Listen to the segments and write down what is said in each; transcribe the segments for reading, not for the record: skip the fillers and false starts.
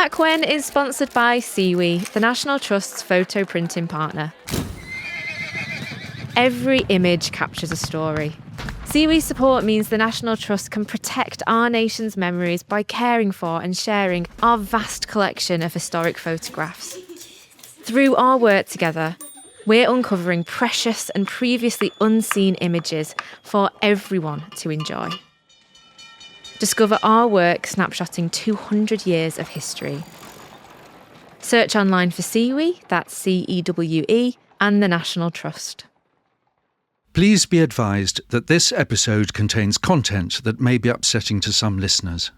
Back When is sponsored by Seawe, the National Trust's photo printing partner. Every image captures a story. Seawe's support means the National Trust can protect our nation's memories by caring for and sharing our vast collection of historic photographs. Through our work together, we're uncovering precious and previously unseen images for everyone to enjoy. Discover our work snapshotting 200 years of history. Search online for Seawe, that's CEWE, and the National Trust. Please be advised that this episode contains content that may be upsetting to some listeners.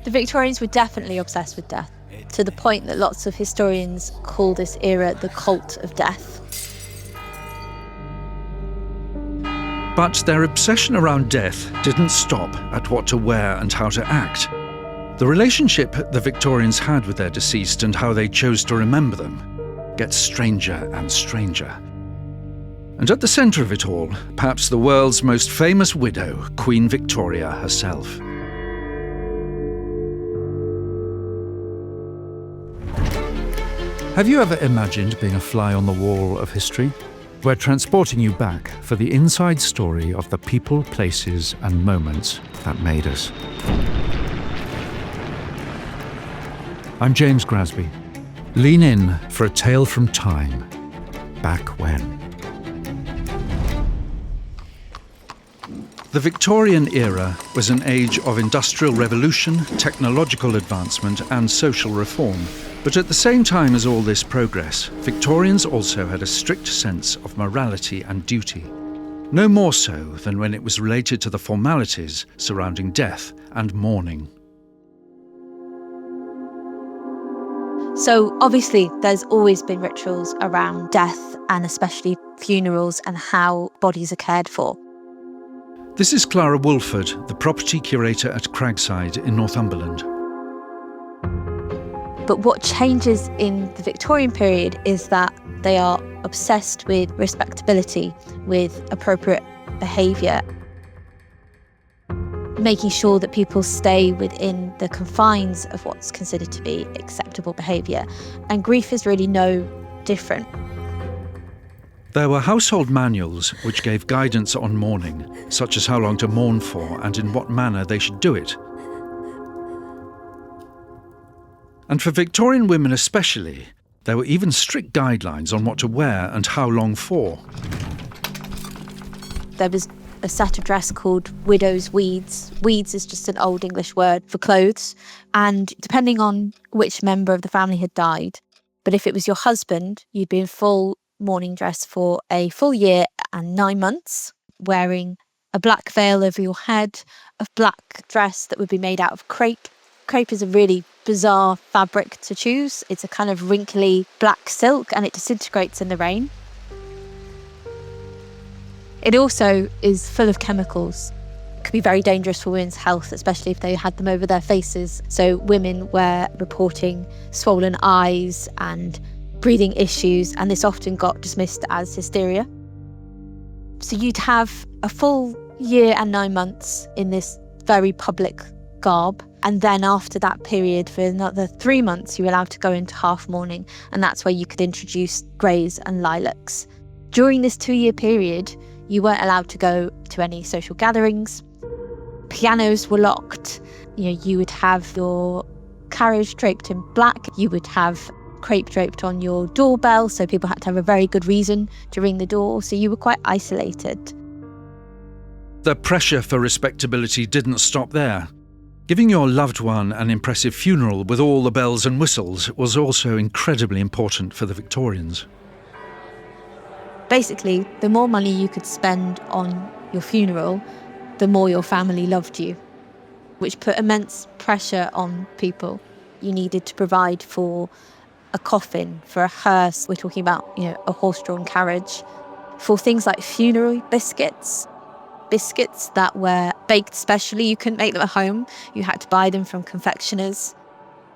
The Victorians were definitely obsessed with death, to the point that lots of historians call this era the cult of death. But their obsession around death didn't stop at what to wear and how to act. The relationship the Victorians had with their deceased and how they chose to remember them gets stranger and stranger. And at the centre of it all, perhaps the world's most famous widow, Queen Victoria herself. Have you ever imagined being a fly on the wall of history? We're transporting you back for the inside story of the people, places, and moments that made us. I'm James Grasby. Lean in for a tale from time, back when. The Victorian era was an age of industrial revolution, technological advancement, and social reform. But at the same time as all this progress, Victorians also had a strict sense of morality and duty. No more so than when it was related to the formalities surrounding death and mourning. So obviously there's always been rituals around death and especially funerals and how bodies are cared for. This is Clara Woolford, the property curator at Cragside in Northumberland. But what changes in the Victorian period is that they are obsessed with respectability, with appropriate behaviour, making sure that people stay within the confines of what's considered to be acceptable behaviour. And grief is really no different. There were household manuals which gave guidance on mourning, such as how long to mourn for and in what manner they should do it. And for Victorian women especially, there were even strict guidelines on what to wear and how long for. There was a set of dress called widow's weeds. Weeds is just an old English word for clothes. And depending on which member of the family had died, but if it was your husband, you'd be in full mourning dress for a full year and 9 months, wearing a black veil over your head, a black dress that would be made out of crepe. Crepe is a really bizarre fabric to choose. It's a kind of wrinkly black silk and it disintegrates in the rain. It also is full of chemicals. It could be very dangerous for women's health, especially if they had them over their faces. So women were reporting swollen eyes and breathing issues, and this often got dismissed as hysteria. So you'd have a full year and 9 months in this very public garb. And then after that period, for another 3 months, you were allowed to go into half mourning. And that's where you could introduce greys and lilacs. During this 2-year period, you weren't allowed to go to any social gatherings. Pianos were locked. You would have your carriage draped in black. You would have crepe draped on your doorbell, so people had to have a very good reason to ring the door. So you were quite isolated. The pressure for respectability didn't stop there. Giving your loved one an impressive funeral with all the bells and whistles was also incredibly important for the Victorians. Basically, the more money you could spend on your funeral, the more your family loved you, which put immense pressure on people. You needed to provide for a coffin, for a hearse. We're talking about, a horse-drawn carriage. For things like funeral biscuits that were baked specially. You couldn't make them at home. You had to buy them from confectioners.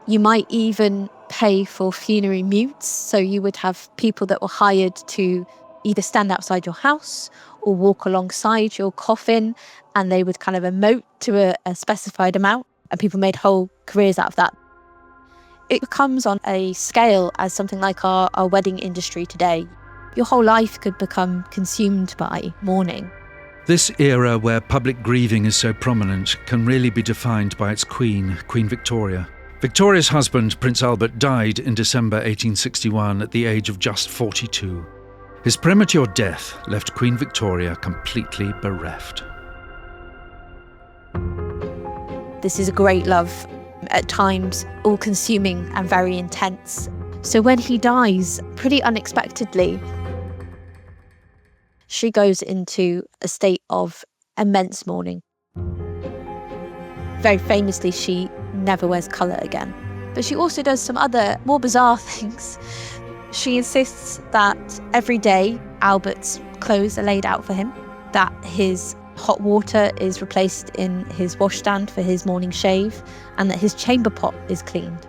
You might even pay for funerary mutes. So you would have people that were hired to either stand outside your house or walk alongside your coffin, and they would kind of emote to a specified amount, and people made whole careers out of that. It becomes on a scale as something like our wedding industry today. Your whole life could become consumed by mourning. This era where public grieving is so prominent can really be defined by its queen, Queen Victoria. Victoria's husband, Prince Albert, died in December 1861 at the age of just 42. His premature death left Queen Victoria completely bereft. This is a great love, at times all-consuming and very intense. So when he dies, pretty unexpectedly, she goes into a state of immense mourning. Very famously, she never wears colour again. But she also does some other more bizarre things. She insists that every day Albert's clothes are laid out for him, that his hot water is replaced in his washstand for his morning shave, and that his chamber pot is cleaned.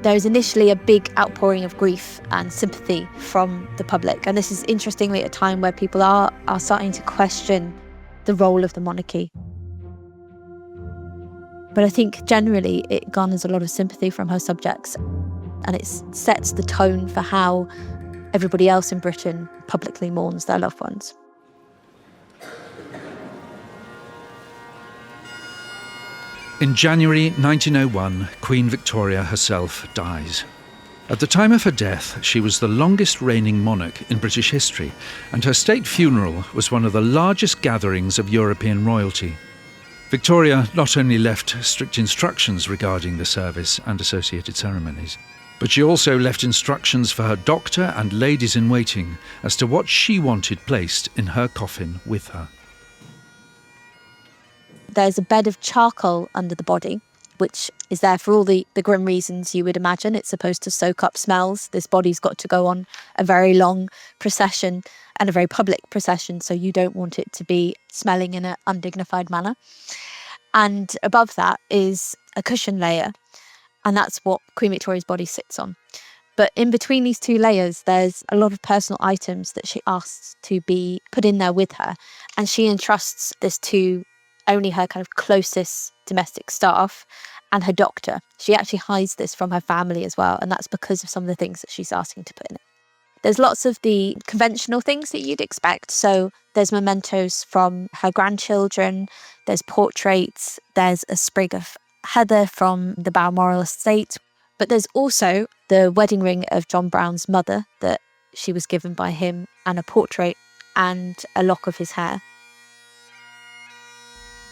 There is initially a big outpouring of grief and sympathy from the public, and this is interestingly at a time where people are starting to question the role of the monarchy. But I think generally it garners a lot of sympathy from her subjects, and it sets the tone for how everybody else in Britain publicly mourns their loved ones. In January 1901, Queen Victoria herself dies. At the time of her death, she was the longest reigning monarch in British history, and her state funeral was one of the largest gatherings of European royalty. Victoria not only left strict instructions regarding the service and associated ceremonies, but she also left instructions for her doctor and ladies-in-waiting as to what she wanted placed in her coffin with her. There's a bed of charcoal under the body, which is there for all the grim reasons you would imagine. It's supposed to soak up smells. This body's got to go on a very long procession and a very public procession, so you don't want it to be smelling in an undignified manner. And above that is a cushion layer, and that's what Queen Victoria's body sits on. But in between these two layers, there's a lot of personal items that she asks to be put in there with her, and she entrusts this to only her kind of closest domestic staff and her doctor. She actually hides this from her family as well, and that's because of some of the things that she's asking to put in it. There's lots of the conventional things that you'd expect. So there's mementos from her grandchildren, there's portraits, there's a sprig of heather from the Balmoral estate, but there's also the wedding ring of John Brown's mother that she was given by him, and a portrait and a lock of his hair.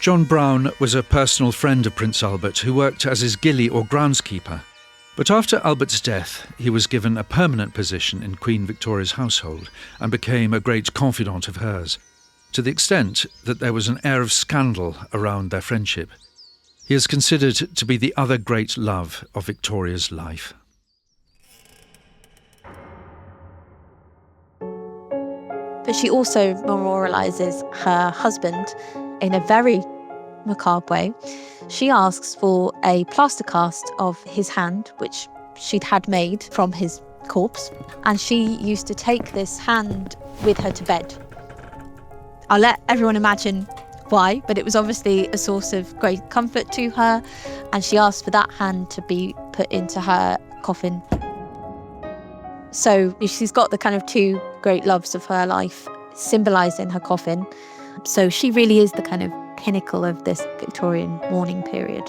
John Brown was a personal friend of Prince Albert who worked as his gillie or groundskeeper. But after Albert's death, he was given a permanent position in Queen Victoria's household and became a great confidant of hers, to the extent that there was an air of scandal around their friendship. He is considered to be the other great love of Victoria's life. But she also memorialises her husband in a very macabre way. She asks for a plaster cast of his hand, which she'd had made from his corpse, and she used to take this hand with her to bed. I'll let everyone imagine why, but it was obviously a source of great comfort to her, and she asked for that hand to be put into her coffin. So she's got the kind of two great loves of her life symbolised in her coffin. So she really is the kind of pinnacle of this Victorian mourning period.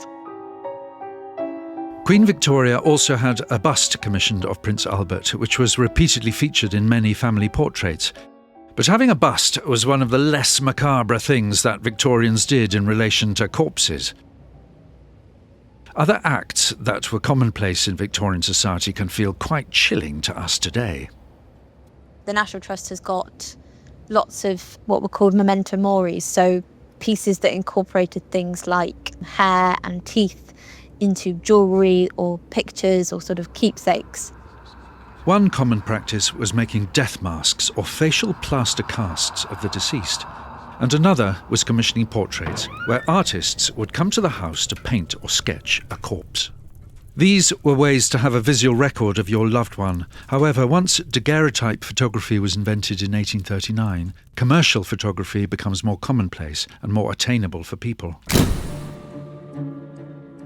Queen Victoria also had a bust commissioned of Prince Albert, which was repeatedly featured in many family portraits. But having a bust was one of the less macabre things that Victorians did in relation to corpses. Other acts that were commonplace in Victorian society can feel quite chilling to us today. The National Trust has got lots of what were called memento moris, so pieces that incorporated things like hair and teeth into jewellery or pictures or sort of keepsakes. One common practice was making death masks or facial plaster casts of the deceased, and another was commissioning portraits, where artists would come to the house to paint or sketch a corpse. These were ways to have a visual record of your loved one. However, once daguerreotype photography was invented in 1839, commercial photography becomes more commonplace and more attainable for people.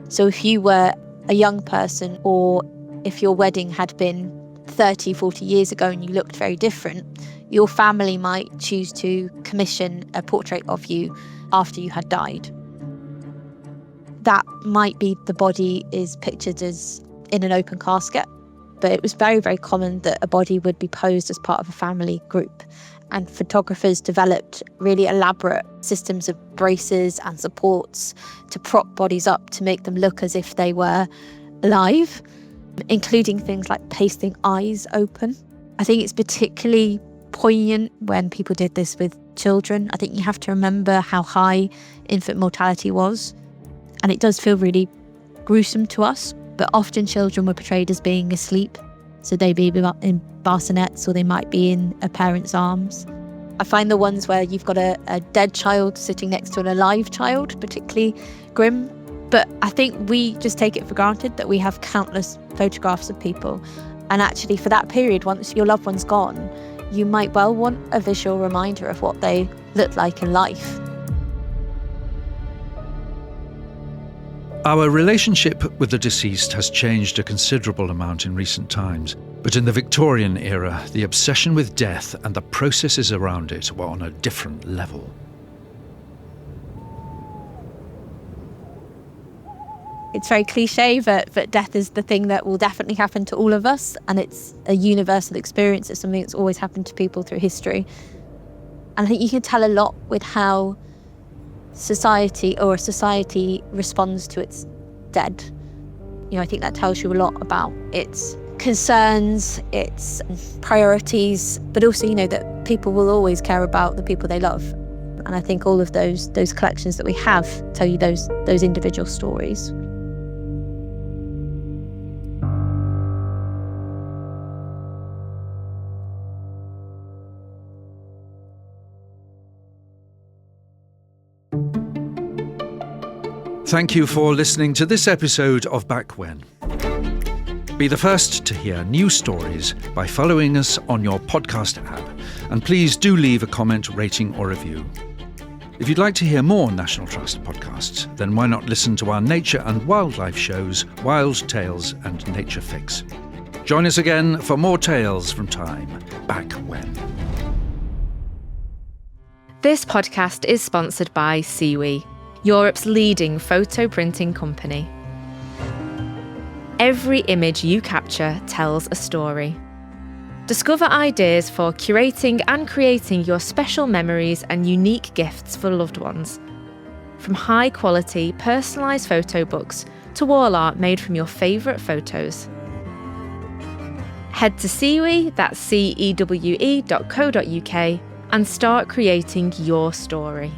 So if you were a young person, or if your wedding had been 30, 40 years ago and you looked very different, your family might choose to commission a portrait of you after you had died. That might be the body is pictured as in an open casket, but it was very, very common that a body would be posed as part of a family group. And photographers developed really elaborate systems of braces and supports to prop bodies up to make them look as if they were alive, including things like pasting eyes open. I think it's particularly poignant when people did this with children. I think you have to remember how high infant mortality was. And it does feel really gruesome to us, but often children were portrayed as being asleep. So they'd be in bassinets, or they might be in a parent's arms. I find the ones where you've got a dead child sitting next to an alive child particularly grim. But I think we just take it for granted that we have countless photographs of people. And actually for that period, once your loved one's gone, you might well want a visual reminder of what they looked like in life. Our relationship with the deceased has changed a considerable amount in recent times, but in the Victorian era, the obsession with death and the processes around it were on a different level. It's very cliche, but death is the thing that will definitely happen to all of us, and it's a universal experience. It's something that's always happened to people through history. And I think you can tell a lot with how society responds to its dead. I think that tells you a lot about its concerns, its priorities, but also, that people will always care about the people they love. And I think all of those collections that we have tell you those individual stories. Thank you for listening to this episode of Back When. Be the first to hear new stories by following us on your podcast app, and please do leave a comment, rating or review. If you'd like to hear more National Trust podcasts, then why not listen to our nature and wildlife shows, Wild Tales and Nature Fix. Join us again for more tales from time back when. This podcast is sponsored by Siwi, Europe's leading photo printing company. Every image you capture tells a story. Discover ideas for curating and creating your special memories and unique gifts for loved ones. From high-quality, personalised photo books to wall art made from your favourite photos. Head to Siwi, that's cewe.co.uk, and start creating your story.